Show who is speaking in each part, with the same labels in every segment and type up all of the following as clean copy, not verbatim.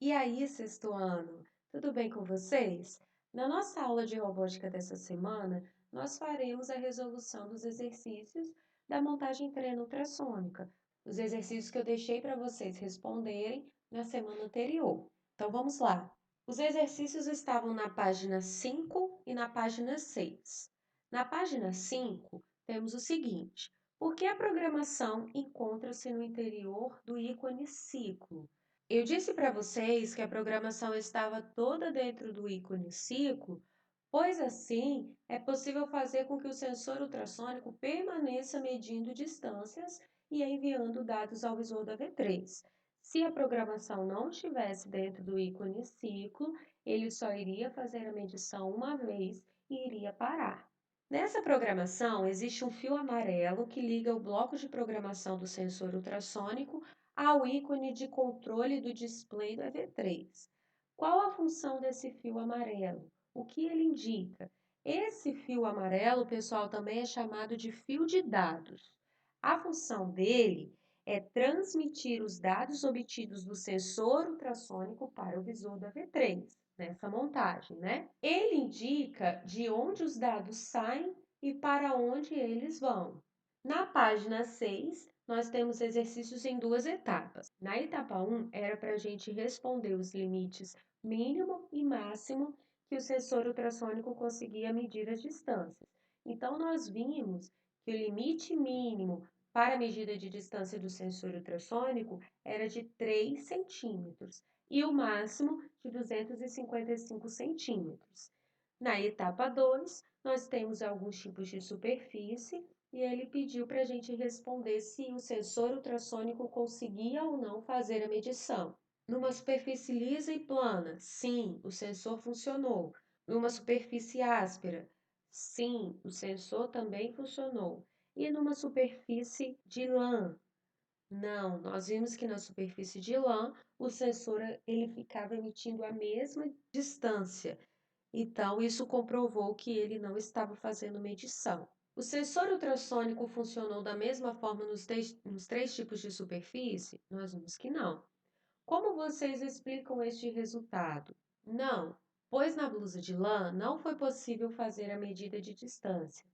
Speaker 1: E aí, sexto ano, tudo bem com vocês? Na nossa aula de robótica dessa semana, nós faremos a resolução dos exercícios da montagem treino-ultrassônica, os exercícios que eu deixei para vocês responderem na semana anterior. Então vamos lá. Os exercícios estavam na página 5 e na página 6. Na página 5, temos o seguinte: por que a programação encontra-se no interior do ícone ciclo? Eu disse para vocês que a programação estava toda dentro do ícone ciclo, pois assim é possível fazer com que o sensor ultrassônico permaneça medindo distâncias e enviando dados ao visor da V3. Se a programação não estivesse dentro do ícone ciclo, ele só iria fazer a medição uma vez e iria parar. Nessa programação, existe um fio amarelo que liga o bloco de programação do sensor ultrassônico ao ícone de controle do display do EV3. Qual a função desse fio amarelo? O que ele indica? Esse fio amarelo, pessoal, também é chamado de fio de dados. A função dele é transmitir os dados obtidos do sensor ultrassônico para o visor da V3, nessa montagem, né? Ele indica de onde os dados saem e para onde eles vão. Na página 6, nós temos exercícios em duas etapas. Na etapa 1, era para a gente responder os limites mínimo e máximo que o sensor ultrassônico conseguia medir as distâncias. Então, nós vimos que o limite mínimo para a medida de distância do sensor ultrassônico era de 3 centímetros e o máximo de 255 centímetros. Na etapa 2, nós temos alguns tipos de superfície e ele pediu para a gente responder se o sensor ultrassônico conseguia ou não fazer a medição. Numa superfície lisa e plana, sim, o sensor funcionou. Numa superfície áspera, sim, o sensor também funcionou. E numa superfície de lã, não, nós vimos que na superfície de lã o sensor ele ficava emitindo a mesma distância. Então, isso comprovou que ele não estava fazendo medição. O sensor ultrassônico funcionou da mesma forma nos três tipos de superfície? Nós vimos que não. Como vocês explicam este resultado? Não, pois na blusa de lã não foi possível fazer a medida de distância.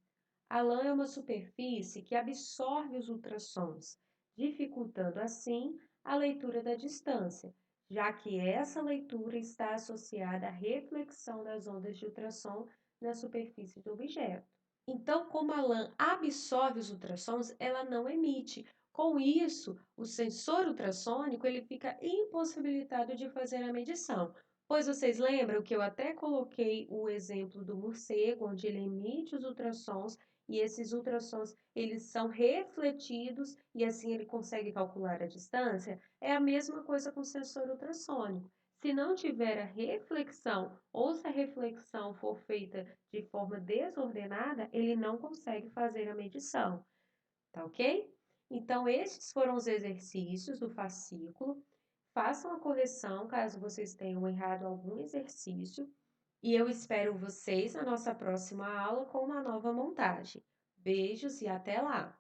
Speaker 1: A lã é uma superfície que absorve os ultrassons, dificultando assim a leitura da distância, já que essa leitura está associada à reflexão das ondas de ultrassom na superfície do objeto. Então, como a lã absorve os ultrassons, ela não emite. Com isso, o sensor ultrassônico ele fica impossibilitado de fazer a medição. Pois vocês lembram que eu até coloquei o exemplo do morcego, onde ele emite os ultrassons e esses ultrassons eles são refletidos e assim ele consegue calcular a distância? É a mesma coisa com o sensor ultrassônico. Se não tiver a reflexão ou se a reflexão for feita de forma desordenada, ele não consegue fazer a medição, tá ok? Então, estes foram os exercícios do fascículo. Façam a correção caso vocês tenham errado algum exercício e eu espero vocês na nossa próxima aula com uma nova montagem. Beijos e até lá!